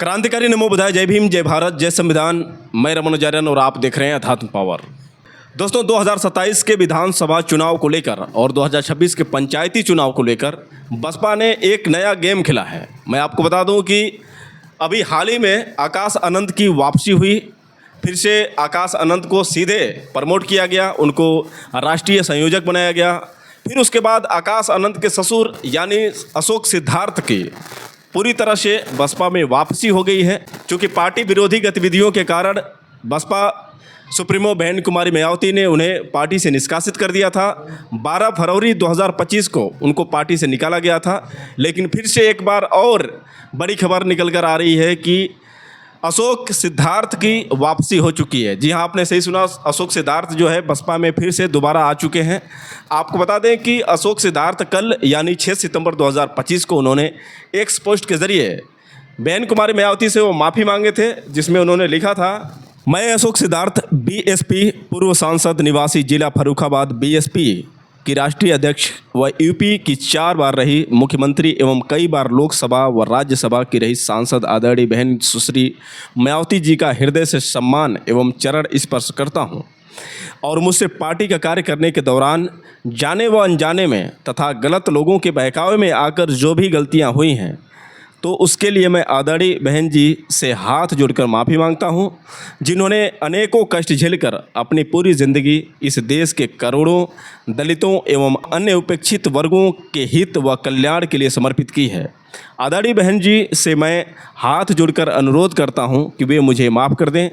क्रांतिकारी नमो बुधाय, जय भीम, जय भारत, जय संविधान। मैं रमन आचार्य और आप देख रहे हैं अध्यात्म पावर। दोस्तों, 2027 के विधानसभा चुनाव को लेकर और 2026 के पंचायती चुनाव को लेकर बसपा ने एक नया गेम खेला है। मैं आपको बता दूं कि अभी हाल ही में आकाश आनंद की वापसी हुई। फिर से आकाश आनंद को सीधे प्रमोट किया गया, उनको राष्ट्रीय संयोजक बनाया गया। फिर उसके बाद आकाश आनंद के ससुर यानी अशोक सिद्धार्थ की पूरी तरह से बसपा में वापसी हो गई है। क्योंकि पार्टी विरोधी गतिविधियों के कारण बसपा सुप्रीमो बहन कुमारी मायावती ने उन्हें पार्टी से निष्कासित कर दिया था। 12 फरवरी 2025 को उनको पार्टी से निकाला गया था। लेकिन फिर से एक बार और बड़ी खबर निकल कर आ रही है कि अशोक सिद्धार्थ की वापसी हो चुकी है। जी हाँ, आपने सही सुना, अशोक सिद्धार्थ जो है बसपा में फिर से दोबारा आ चुके हैं। आपको बता दें कि अशोक सिद्धार्थ कल यानी 6 सितंबर 2025 को उन्होंने एक्स पोस्ट के ज़रिए बहन कुमारी मायावती से वो माफ़ी मांगे थे, जिसमें उन्होंने लिखा था, मैं अशोक सिद्धार्थ बीएसपी पूर्व सांसद निवासी जिला फर्रुखाबाद बीएसपी की राष्ट्रीय अध्यक्ष व यूपी की 4 बार रही मुख्यमंत्री एवं कई बार लोकसभा व राज्यसभा की रही सांसद आदरणीय बहन सुश्री मायावती जी का हृदय से सम्मान एवं चरण स्पर्श करता हूं और मुझसे पार्टी का कार्य करने के दौरान जाने व अनजाने में तथा गलत लोगों के बहकावे में आकर जो भी गलतियां हुई हैं तो उसके लिए मैं आदरणीय बहन जी से हाथ जोड़कर माफ़ी मांगता हूं, जिन्होंने अनेकों कष्ट झेलकर अपनी पूरी ज़िंदगी इस देश के करोड़ों दलितों एवं अन्य उपेक्षित वर्गों के हित व कल्याण के लिए समर्पित की है। आदरणीय बहन जी से मैं हाथ जोड़कर अनुरोध करता हूं कि वे मुझे माफ़ कर दें।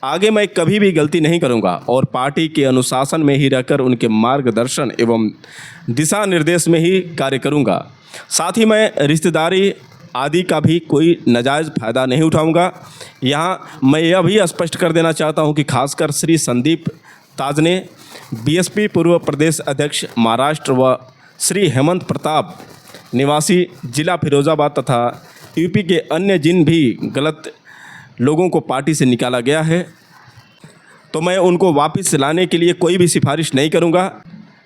आगे मैं कभी भी गलती नहीं करूंगा और पार्टी के अनुशासन में ही रहकर उनके मार्गदर्शन एवं दिशा निर्देश में ही कार्य करूंगा। साथ ही मैं रिश्तेदारी आदि का भी कोई नाजायज़ फ़ायदा नहीं उठाऊंगा। यहाँ मैं यह भी स्पष्ट कर देना चाहता हूं कि खासकर श्री संदीप ताजने बीएसपी पूर्व प्रदेश अध्यक्ष महाराष्ट्र व श्री हेमंत प्रताप निवासी जिला फिरोजाबाद तथा यूपी के अन्य जिन भी गलत लोगों को पार्टी से निकाला गया है तो मैं उनको वापस लाने के लिए कोई भी सिफारिश नहीं करूँगा।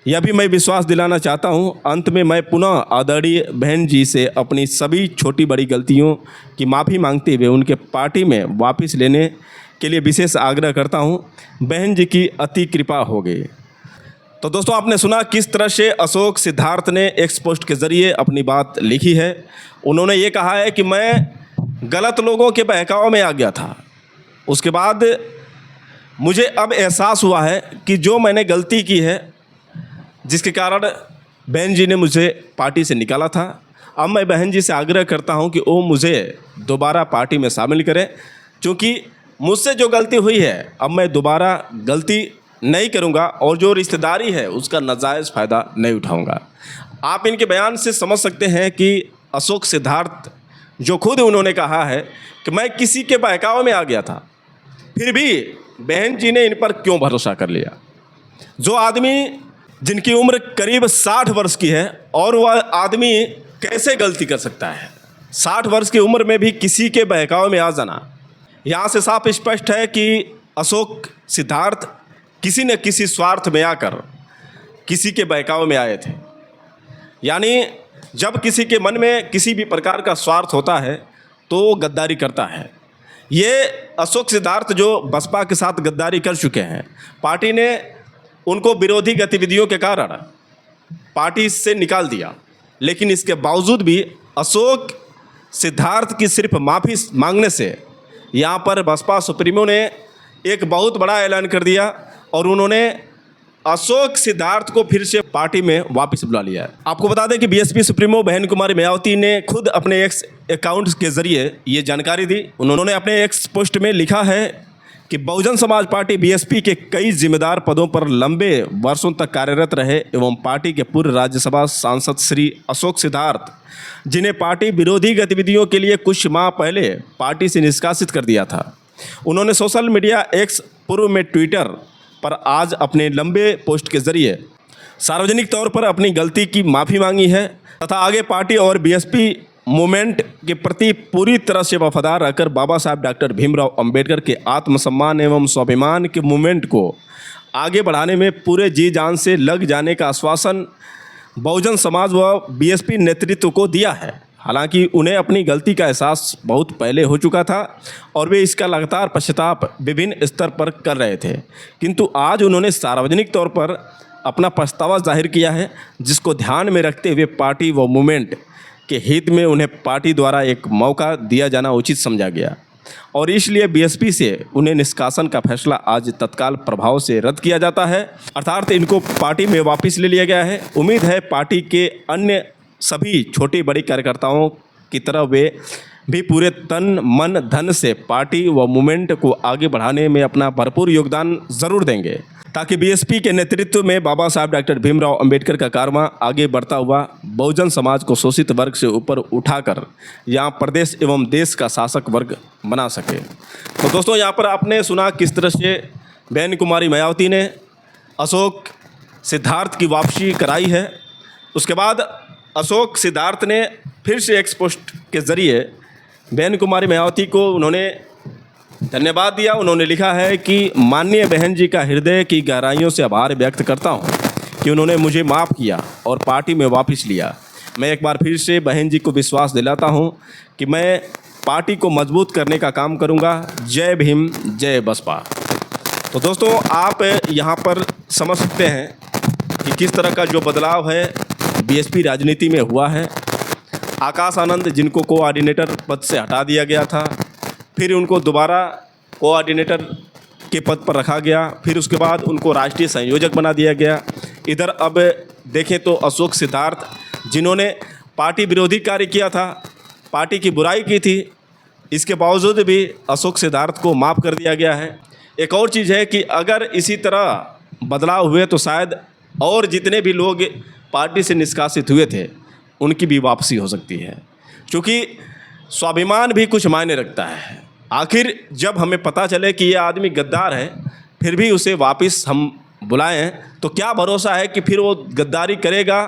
यह भी मैं विश्वास दिलाना चाहता हूं। अंत में मैं पुनः आदरणीय बहन जी से अपनी सभी छोटी बड़ी गलतियों की माफ़ी मांगते हुए उनके पार्टी में वापस लेने के लिए विशेष आग्रह करता हूं। बहन जी की अति कृपा हो गई। तो दोस्तों, आपने सुना किस तरह से अशोक सिद्धार्थ ने एक्स पोस्ट के ज़रिए अपनी बात लिखी है। उन्होंने ये कहा है कि मैं गलत लोगों के बहकाव में आ गया था, उसके बाद मुझे अब एहसास हुआ है कि जो मैंने गलती की है जिसके कारण बहन जी ने मुझे पार्टी से निकाला था, अब मैं बहन जी से आग्रह करता हूं कि वो मुझे दोबारा पार्टी में शामिल करें। क्योंकि मुझसे जो गलती हुई है अब मैं दोबारा गलती नहीं करूंगा और जो रिश्तेदारी है उसका नाजायज़ फ़ायदा नहीं उठाऊंगा। आप इनके बयान से समझ सकते हैं कि अशोक सिद्धार्थ जो खुद उन्होंने कहा है कि मैं किसी के बहकावे में आ गया था, फिर भी बहन जी ने इन पर क्यों भरोसा कर लिया। जो आदमी जिनकी उम्र करीब 60 वर्ष की है और वह आदमी कैसे गलती कर सकता है। 60 वर्ष की उम्र में भी किसी के बहकावे में आ जाना, यहाँ से साफ स्पष्ट है कि अशोक सिद्धार्थ किसी न किसी स्वार्थ में आकर किसी के बहकावे में आए थे। यानी जब किसी के मन में किसी भी प्रकार का स्वार्थ होता है तो वो गद्दारी करता है। ये अशोक सिद्धार्थ जो बसपा के साथ गद्दारी कर चुके हैं, पार्टी ने उनको विरोधी गतिविधियों के कारण पार्टी से निकाल दिया। लेकिन इसके बावजूद भी अशोक सिद्धार्थ की सिर्फ माफ़ी मांगने से यहाँ पर बसपा सुप्रीमो ने एक बहुत बड़ा ऐलान कर दिया और उन्होंने अशोक सिद्धार्थ को फिर से पार्टी में वापस बुला लिया है। आपको बता दें कि बीएसपी सुप्रीमो बहन कुमारी मायावती ने खुद अपने एक्स अकाउंट के ज़रिए ये जानकारी दी। उन्होंने अपने एक्स पोस्ट में लिखा है कि बहुजन समाज पार्टी बीएसपी के कई जिम्मेदार पदों पर लंबे वर्षों तक कार्यरत रहे एवं पार्टी के पूर्व राज्यसभा सांसद श्री अशोक सिद्धार्थ, जिन्हें पार्टी विरोधी गतिविधियों के लिए कुछ माह पहले पार्टी से निष्कासित कर दिया था। उन्होंने सोशल मीडिया एक्स पूर्व में ट्विटर पर आज अपने लंबे पोस्ट के जरिए सार्वजनिक तौर पर अपनी गलती की माफ़ी मांगी है तथा आगे पार्टी और बीएसपी मूवमेंट के प्रति पूरी तरह से वफादार रहकर बाबा साहब डॉक्टर भीमराव अंबेडकर के आत्मसम्मान एवं स्वाभिमान के मूवमेंट को आगे बढ़ाने में पूरे जी जान से लग जाने का आश्वासन बहुजन समाज व बीएसपी नेतृत्व को दिया है। हालांकि उन्हें अपनी गलती का एहसास बहुत पहले हो चुका था और वे इसका लगातार पश्चाताप विभिन्न स्तर पर कर रहे थे, किंतु आज उन्होंने सार्वजनिक तौर पर अपना पछतावा जाहिर किया है, जिसको ध्यान में रखते हुए पार्टी व मूवमेंट के हित में उन्हें पार्टी द्वारा एक मौका दिया जाना उचित समझा गया और इसलिए बीएसपी से उन्हें निष्कासन का फैसला आज तत्काल प्रभाव से रद्द किया जाता है, अर्थात इनको पार्टी में वापस ले लिया गया है। उम्मीद है पार्टी के अन्य सभी छोटी बड़ी कार्यकर्ताओं की तरह वे भी पूरे तन मन धन से पार्टी व मूवमेंट को आगे बढ़ाने में अपना भरपूर योगदान ज़रूर देंगे, ताकि बीएसपी के नेतृत्व में बाबा साहब डॉक्टर भीमराव अंबेडकर का कारवां आगे बढ़ता हुआ बहुजन समाज को शोषित वर्ग से ऊपर उठाकर यहाँ प्रदेश एवं देश का शासक वर्ग बना सके। तो दोस्तों, यहाँ पर आपने सुना किस तरह से बहन कुमारी मायावती ने अशोक सिद्धार्थ की वापसी कराई है। उसके बाद अशोक सिद्धार्थ ने फिर से एक पोस्ट के ज़रिए बहन कुमारी मायावती को उन्होंने धन्यवाद दिया। उन्होंने लिखा है कि माननीय बहन जी का हृदय की गहराइयों से आभार व्यक्त करता हूं कि उन्होंने मुझे माफ़ किया और पार्टी में वापस लिया। मैं एक बार फिर से बहन जी को विश्वास दिलाता हूं कि मैं पार्टी को मजबूत करने का काम करूंगा। जय भीम, जय बसपा। तो दोस्तों, आप यहां पर समझ सकते हैं कि किस तरह का जो बदलाव है बीएसपी राजनीति में हुआ है। आकाश आनंद, जिनको कोऑर्डिनेटर पद से हटा दिया गया था, फिर उनको दोबारा कोऑर्डिनेटर के पद पर रखा गया, फिर उसके बाद उनको राष्ट्रीय संयोजक बना दिया गया। इधर अब देखें तो अशोक सिद्धार्थ, जिन्होंने पार्टी विरोधी कार्य किया था, पार्टी की बुराई की थी, इसके बावजूद भी अशोक सिद्धार्थ को माफ़ कर दिया गया है। एक और चीज़ है कि अगर इसी तरह बदलाव हुए तो शायद और जितने भी लोग पार्टी से निष्कासित हुए थे उनकी भी वापसी हो सकती है, क्योंकि स्वाभिमान भी कुछ मायने रखता है। आखिर जब हमें पता चले कि ये आदमी गद्दार है, फिर भी उसे वापस हम बुलाएं, तो क्या भरोसा है कि फिर वो गद्दारी करेगा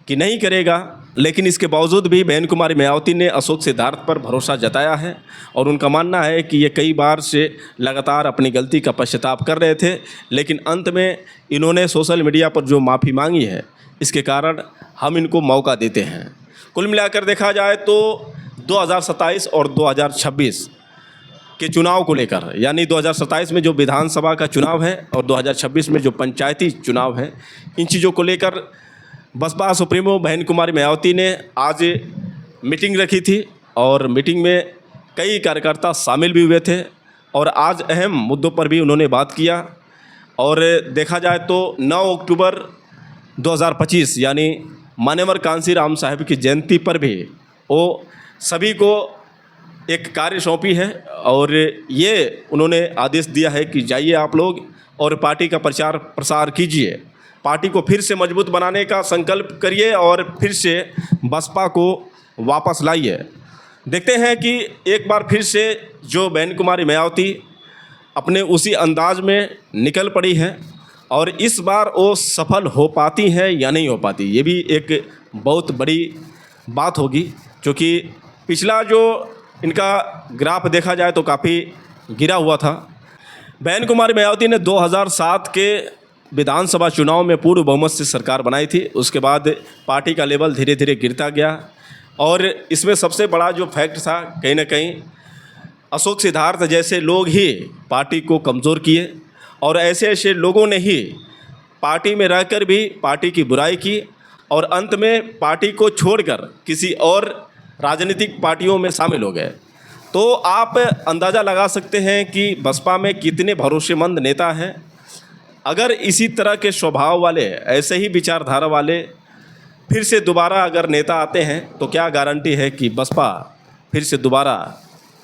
कि नहीं करेगा। लेकिन इसके बावजूद भी बहन कुमारी मायावती ने अशोक सिद्धार्थ पर भरोसा जताया है और उनका मानना है कि ये कई बार से लगातार अपनी गलती का पश्चाताप कर रहे थे, लेकिन अंत में इन्होंने सोशल मीडिया पर जो माफ़ी मांगी है, इसके कारण हम इनको मौका देते हैं। कुल मिलाकर देखा जाए तो 2027 और 2026 के चुनाव को लेकर, यानी 2027 में जो विधानसभा का चुनाव है और 2026 में जो पंचायती चुनाव है, इन चीज़ों को लेकर बसपा सुप्रीमो बहन कुमारी मायावती ने आज मीटिंग रखी थी और मीटिंग में कई कार्यकर्ता शामिल भी हुए थे और आज अहम मुद्दों पर भी उन्होंने बात किया। और देखा जाए तो 9 अक्टूबर 2025 यानी मान्यवर कांसी राम साहब की जयंती पर भी वो सभी को एक कार्य सौंपी है और ये उन्होंने आदेश दिया है कि जाइए आप लोग और पार्टी का प्रचार प्रसार कीजिए, पार्टी को फिर से मजबूत बनाने का संकल्प करिए और फिर से बसपा को वापस लाइए। देखते हैं कि एक बार फिर से जो बहन कुमारी मायावती अपने उसी अंदाज में निकल पड़ी है और इस बार वो सफल हो पाती हैं या नहीं हो पाती, ये भी एक बहुत बड़ी बात होगी, क्योंकि पिछला जो इनका ग्राफ देखा जाए तो काफ़ी गिरा हुआ था। बहन कुमारी मायावती ने 2007 के विधानसभा चुनाव में पूर्ण बहुमत से सरकार बनाई थी। उसके बाद पार्टी का लेवल धीरे धीरे गिरता गया और इसमें सबसे बड़ा जो फैक्ट था, कहीं ना कहीं अशोक सिद्धार्थ जैसे लोग ही पार्टी को कमज़ोर किए और ऐसे ऐसे लोगों ने ही पार्टी में रहकर भी पार्टी की बुराई की और अंत में पार्टी को छोड़कर किसी और राजनीतिक पार्टियों में शामिल हो गए। तो आप अंदाज़ा लगा सकते हैं कि बसपा में कितने भरोसेमंद नेता हैं। अगर इसी तरह के स्वभाव वाले, ऐसे ही विचारधारा वाले फिर से दोबारा अगर नेता आते हैं तो क्या गारंटी है कि बसपा फिर से दोबारा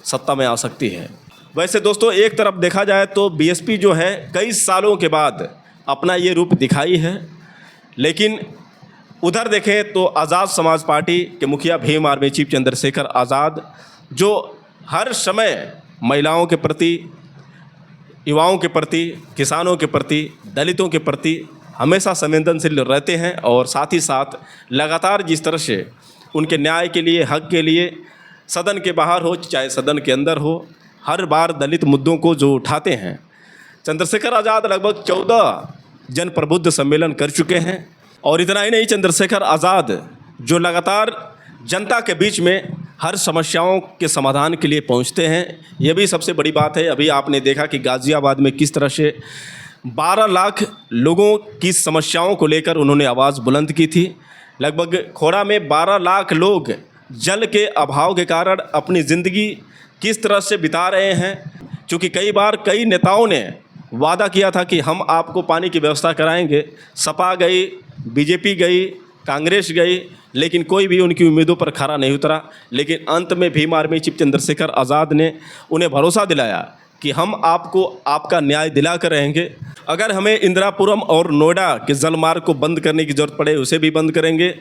सत्ता में आ सकती है। वैसे दोस्तों, एक तरफ देखा जाए तो बीएसपी जो है कई सालों के बाद अपना ये रूप दिखाई है, लेकिन उधर देखें तो आज़ाद समाज पार्टी के मुखिया भीम आर्मी चीफ चंद्रशेखर आज़ाद, जो हर समय महिलाओं के प्रति, युवाओं के प्रति, किसानों के प्रति, दलितों के प्रति हमेशा संवेदनशील रहते हैं और साथ ही साथ लगातार जिस तरह से उनके न्याय के लिए, हक के लिए सदन के बाहर हो चाहे सदन के अंदर हो, हर बार दलित मुद्दों को जो उठाते हैं। चंद्रशेखर आज़ाद लगभग 14 जन प्रबुद्ध सम्मेलन कर चुके हैं और इतना ही नहीं, चंद्रशेखर आज़ाद जो लगातार जनता के बीच में हर समस्याओं के समाधान के लिए पहुंचते हैं। ये भी सबसे बड़ी बात है। अभी आपने देखा कि गाज़ियाबाद में किस तरह से 12 लाख लोगों की समस्याओं को लेकर उन्होंने आवाज़ बुलंद की थी। लगभग खोड़ा में 12 लाख लोग जल के अभाव के कारण अपनी ज़िंदगी किस तरह से बिता रहे हैं। क्योंकि कई बार कई नेताओं ने वादा किया था कि हम आपको पानी की व्यवस्था कराएंगे। सपा गई, बीजेपी गई, कांग्रेस गई, लेकिन कोई भी उनकी उम्मीदों पर खरा नहीं उतरा। लेकिन अंत में भीम आर्मी चीफ चंद्रशेखर आज़ाद ने उन्हें भरोसा दिलाया कि हम आपको आपका न्याय दिला कर रहेंगे। अगर हमें इंदिरापुरम और नोएडा के जलमार्ग को बंद करने की ज़रूरत पड़े उसे भी बंद करेंगे,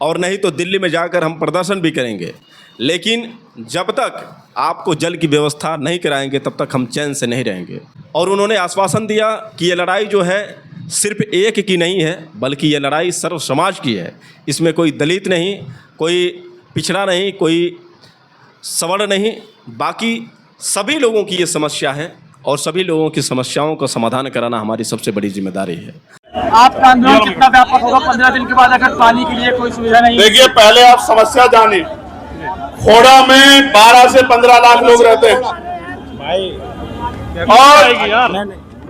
और नहीं तो दिल्ली में जाकर हम प्रदर्शन भी करेंगे। लेकिन जब तक आपको जल की व्यवस्था नहीं कराएंगे तब तक हम चैन से नहीं रहेंगे। और उन्होंने आश्वासन दिया कि ये लड़ाई जो है सिर्फ एक की नहीं है, बल्कि ये लड़ाई सर्व समाज की है। इसमें कोई दलित नहीं, कोई पिछड़ा नहीं, कोई सवर्ण नहीं, बाकी सभी लोगों की ये समस्या है और सभी लोगों की समस्याओं का समाधान कराना हमारी सबसे बड़ी जिम्मेदारी है। आपका आंदोलन कितना व्यापक होगा 15 दिन के बाद अगर पानी के लिए कोई सुविधा नहीं? देखिए, पहले आप समस्या जानिए। खोड़ा में 12 से 15 लाख लोग रहते हैं और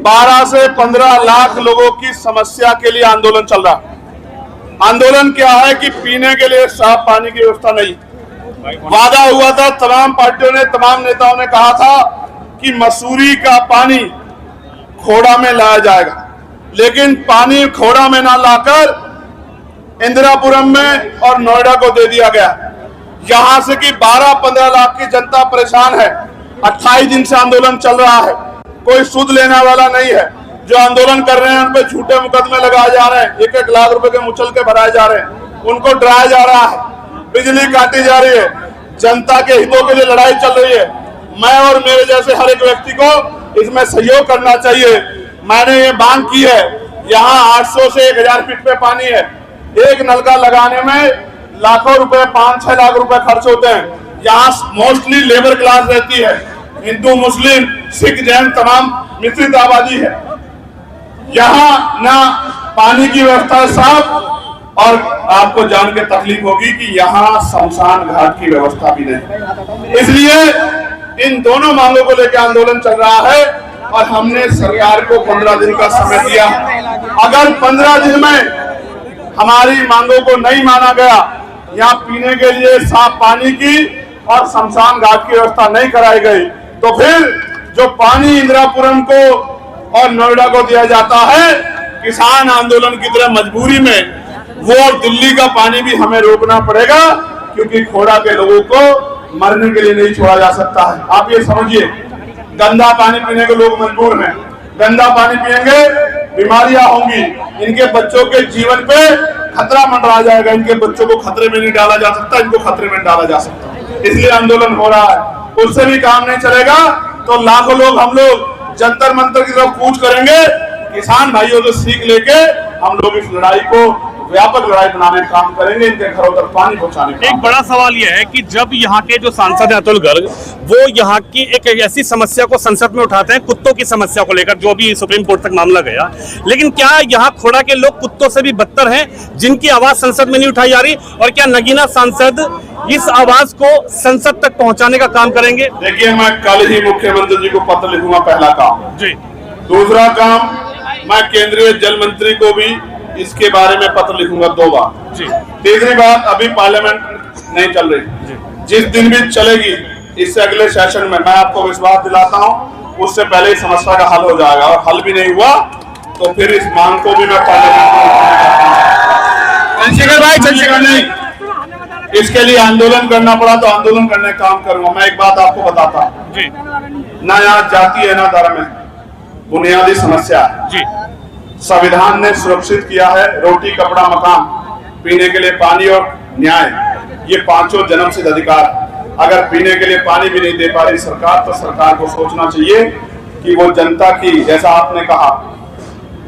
12 से 15 लाख लोगों की समस्या के लिए आंदोलन चल रहा है। आंदोलन क्या है कि पीने के लिए साफ पानी की व्यवस्था नहीं। वादा हुआ था, तमाम पार्टियों ने, तमाम नेताओं ने कहा था कि मसूरी का पानी खोड़ा में लाया जाएगा, लेकिन पानी खोड़ा में ना लाकर इंदिरापुरम में और नोएडा को दे दिया गया। यहां से कि 12-15 लाख की जनता परेशान है। 28 दिन से आंदोलन चल रहा है, कोई सुध लेने वाला नहीं है। जो आंदोलन कर रहे हैं उन पे झूठे मुकदमे लगाए जा रहे हैं, 1-1 लाख रुपए के मुचल के भराए जा रहे हैं, उनको डराया जा रहा है, बिजली काटी जा रही है। जनता के हितों के लिए लड़ाई चल रही है। मैं और मेरे जैसे हर एक व्यक्ति को इसमें सहयोग करना चाहिए। मैंने ये मांग की है, यहाँ 800 से 1000 फीट पे पानी है। एक नलका लगाने में लाखों रुपए, 5-6 लाख रुपए खर्च होते हैं। यहाँ मोस्टली लेबर क्लास रहती है, हिंदू, मुस्लिम, सिख, जैन, तमाम मिश्रित आबादी है। यहाँ ना पानी की व्यवस्था साफ, और आपको जान के तकलीफ होगी कि यहाँ शमशान घाट की व्यवस्था भी नहीं। इसलिए इन दोनों मांगों को लेकर आंदोलन चल रहा है और हमने सरकार को 15 दिन का समय दिया। अगर 15 दिन में हमारी मांगों को नहीं माना गया, यहाँ पीने के लिए साफ पानी की और शमशान घाट की व्यवस्था नहीं कराई गई, तो फिर जो पानी इंदिरापुरम को और नोएडा को दिया जाता है, किसान आंदोलन की तरह मजबूरी में वो और दिल्ली का पानी भी हमें रोकना पड़ेगा, क्योंकि खोड़ा के लोगों को मरने के लिए नहीं छोड़ा जा सकता है। आप ये समझिए, गंदा पानी पीने के लोग मजबूर हैं। गंदा पानी पिएंगे, बीमारियां होंगी, इनके बच्चों के जीवन पे खतरा मंडरा जाएगा। इनके बच्चों को खतरे में नहीं डाला जा सकता, इनको खतरे में डाला जा सकता, इसलिए आंदोलन हो रहा है। उससे भी काम नहीं चलेगा तो लाखों लोग, हम लोग जंतर मंतर की तरफ कूच करेंगे। किसान भाइयों से सीख लेके हम लोग इस लड़ाई को व्यापक लड़ाई बनाने का काम करेंगे, इनके घरों तक पानी पहुंचाने का। एक बड़ा सवाल यह है कि जब यहाँ के जो सांसद हैं अतुल गर्ग, वो यहाँ की एक ऐसी समस्या को संसद में उठाते हैं, कुत्तों की समस्या को लेकर, जो भी सुप्रीम कोर्ट तक मामला गया, लेकिन क्या यहाँ खोड़ा के लोग कुत्तों से भी बदतर हैं, जिनकी आवाज संसद में नहीं उठाई जा रही? और क्या नगीना सांसद इस आवाज को संसद तक पहुँचाने का काम करेंगे? देखिए, मैं कल ही मुख्यमंत्री जी को पत्र लिखूंगा, पहला काम जी। दूसरा काम, मैं केंद्रीय जल मंत्री को भी इसके बारे में पत्र लिखूंगा 2 बार जी। तीसरी बात, अभी पार्लियामेंट नहीं चल रही, जिस दिन भी चलेगी इससे अगले सेशन में, मैं आपको विश्वास दिलाता हूं, उससे पहले इस समस्या का हल हो जाएगा। और हल भी नहीं हुआ तो फिर इस मांग को भी मैं पार्लियामेंट में नहीं, इसके लिए आंदोलन करना पड़ा तो आंदोलन करने का काम करूंगा। मैं एक बात आपको बताता हूँ, ना यहाँ जाति है ना धर्म है, बुनियादी समस्या जी। संविधान ने सुरक्षित किया है रोटी, कपड़ा, मकान, पीने के लिए पानी और न्याय, ये 5 जन्मसिद्ध अधिकार। अगर पीने के लिए पानी भी नहीं दे पा रही सरकार, तो सरकार को सोचना चाहिए कि वो जनता की, जैसा आपने कहा,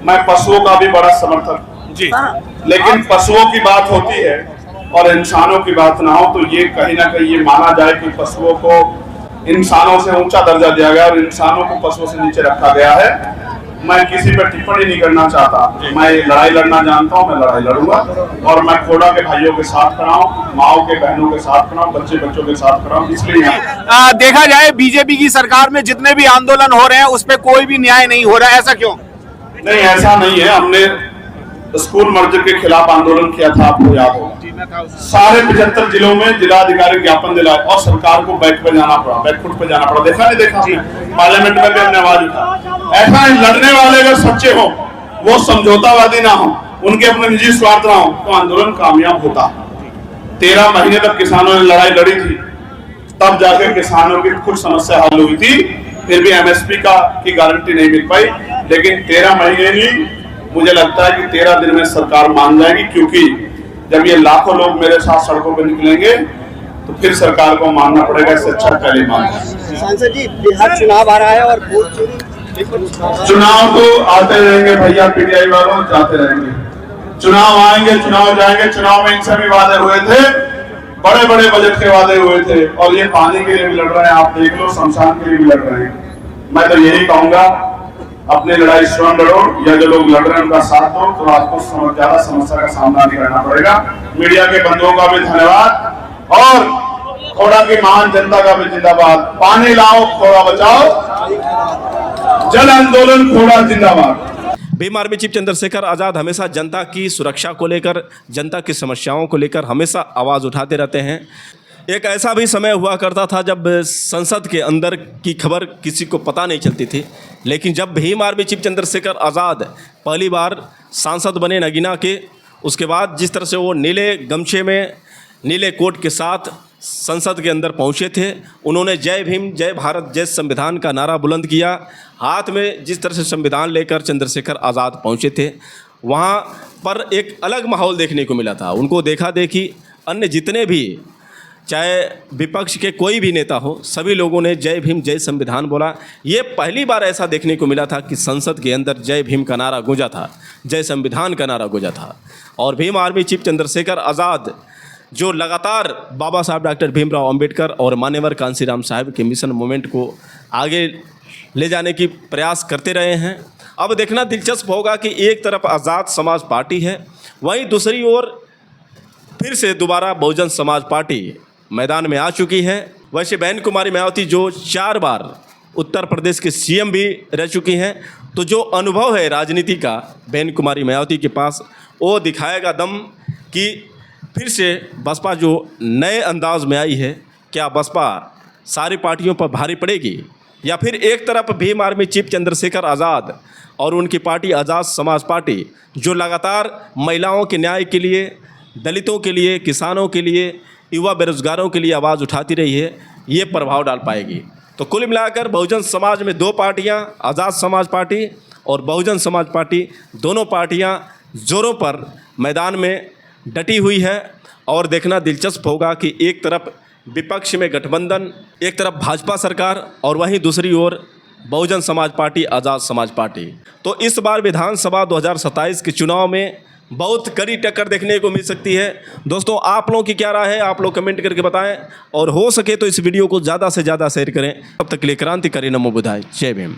मैं पशुओं का भी बड़ा समर्थक जी, लेकिन पशुओं की बात होती है और इंसानों की बात ना हो, तो ये कहीं ना कहीं ये माना जाए कि पशुओं को इंसानों से ऊंचा दर्जा दिया गया और इंसानों को पशुओं से नीचे रखा गया है। मैं किसी पर टिप्पणी नहीं करना चाहता। मैं लड़ाई लड़ना जानता हूँ, मैं लड़ाई लड़ूंगा और मैं खोड़ा के भाइयों के साथ खड़ा हूँ, माओ के बहनों के साथ खड़ा हूँ, बच्चों के साथ खड़ा हूँ। इसलिए देखा जाए बीजेपी की सरकार में जितने भी आंदोलन हो रहे हैं उस पर कोई भी न्याय नहीं हो रहा है, ऐसा क्यों? नहीं, ऐसा नहीं है। हमने स्कूल मर्ज के खिलाफ आंदोलन किया था, आपको याद होगा। सारे 75 जिलों में जिलाधिकारी ज्ञापन दिलाए और सरकार को बैक पे जाना पड़ा, बैकफुट पे जाना पड़ा। देखा नहीं देखा? पार्लियामेंट में भी हमने आवाज उठाई। ऐसा लड़ने वाले अगर सच्चे हो, वो समझौतावादी ना हो, उनके अपने निजी स्वार्थ ना हो, तो आंदोलन कामयाब होता। 13 महीने तक किसानों ने लड़ाई लड़ी थी, तब जाकर किसानों की कुछ समस्या हल हुई थी। फिर भी एमएसपी की गारंटी नहीं मिल पाई, लेकिन 13 महीने नहीं, मुझे लगता है कि 13 दिन में सरकार मान जाएगी, क्योंकि जब ये लाखों लोग मेरे साथ सड़कों पर निकलेंगे तो फिर सरकार को मानना पड़ेगा। इससे अच्छा पहले मान जाए। सांसद जी, बिहार चुनाव आ रहा है और चुनाव तो आते रहेंगे भैया, पीटीआई वालों जाते रहेंगे। चुनाव आएंगे, चुनाव जाएंगे। चुनाव में इनसे भी वादे हुए थे, बड़े बड़े बजट के वादे हुए थे, और ये पानी के लिए भी लड़ रहे हैं। आप देख लो, शमशान के लिए भी लड़ रहे हैं। मैं तो यही कहूंगा, अपनी लड़ाई स्वयं लड़ो, या जो लोग लड़ रहे हैं उनका साथ दो, तो आपको ज्यादा समस्या का सामना नहीं करना पड़ेगा। मीडिया के बंधुओं का भी धन्यवाद और खोड़ा की महान जनता का भी जिंदाबाद। पानी लाओ, खोड़ा बचाओ, जन आंदोलन खोड़ा जिंदाबाद। भीम आर्मी चीफ चंद्रशेखर आज़ाद हमेशा जनता की सुरक्षा को लेकर, जनता की समस्याओं को लेकर हमेशा आवाज़ उठाते रहते हैं। एक ऐसा भी समय हुआ करता था जब संसद के अंदर की खबर किसी को पता नहीं चलती थी, लेकिन जब भीम आर्मी चीफ चंद्रशेखर आज़ाद पहली बार सांसद बने नगीना के, उसके बाद जिस तरह से वो नीले गमछे में, नीले कोट के साथ संसद के अंदर पहुंचे थे, उन्होंने जय भीम जय भारत जय संविधान का नारा बुलंद किया। हाथ में जिस तरह से संविधान लेकर चंद्रशेखर आज़ाद पहुंचे थे, वहां पर एक अलग माहौल देखने को मिला था। उनको देखा देखी अन्य जितने भी, चाहे विपक्ष के कोई भी नेता हो, सभी लोगों ने जय भीम जय संविधान बोला। ये पहली बार ऐसा देखने को मिला था कि संसद के अंदर जय भीम का नारा गूंजा था, जय संविधान का नारा गूंजा था। और भीम आर्मी चीफ चंद्रशेखर आज़ाद जो लगातार बाबा साहब डॉक्टर भीमराव अंबेडकर और मान्यवर कांसीराम साहब के मिशन मूवमेंट को आगे ले जाने की प्रयास करते रहे हैं। अब देखना दिलचस्प होगा कि एक तरफ आज़ाद समाज पार्टी है, वहीं दूसरी ओर फिर से दोबारा बहुजन समाज पार्टी मैदान में आ चुकी है। वैसे बहन कुमारी मायावती जो 4 बार उत्तर प्रदेश के सीएम भी रह चुकी हैं, तो जो अनुभव है राजनीति का बहन कुमारी मायावती के पास, वो दिखाएगा दम कि फिर से बसपा जो नए अंदाज में आई है, क्या बसपा सारी पार्टियों पर भारी पड़ेगी, या फिर एक तरफ भीम आर्मी चीफ चंद्रशेखर आज़ाद और उनकी पार्टी आज़ाद समाज पार्टी जो लगातार महिलाओं के न्याय के लिए, दलितों के लिए, किसानों के लिए, युवा बेरोजगारों के लिए आवाज़ उठाती रही है, ये प्रभाव डाल पाएगी। तो कुल मिलाकर बहुजन समाज में 2 पार्टियां, आज़ाद समाज पार्टी और बहुजन समाज पार्टी, दोनों पार्टियां जोरों पर मैदान में डटी हुई है। और देखना दिलचस्प होगा कि एक तरफ विपक्ष में गठबंधन, एक तरफ भाजपा सरकार और वहीं दूसरी ओर बहुजन समाज पार्टी, आज़ाद समाज पार्टी। तो इस बार विधानसभा 2027 के चुनाव में बहुत कड़ी टक्कर देखने को मिल सकती है। दोस्तों, आप लोगों की क्या राय है, आप लोग कमेंट करके बताएं, और हो सके तो इस वीडियो को ज़्यादा से ज़्यादा शेयर करें। तब तक के लिए क्रांतिकारी नमो बुधाय। जय भीम।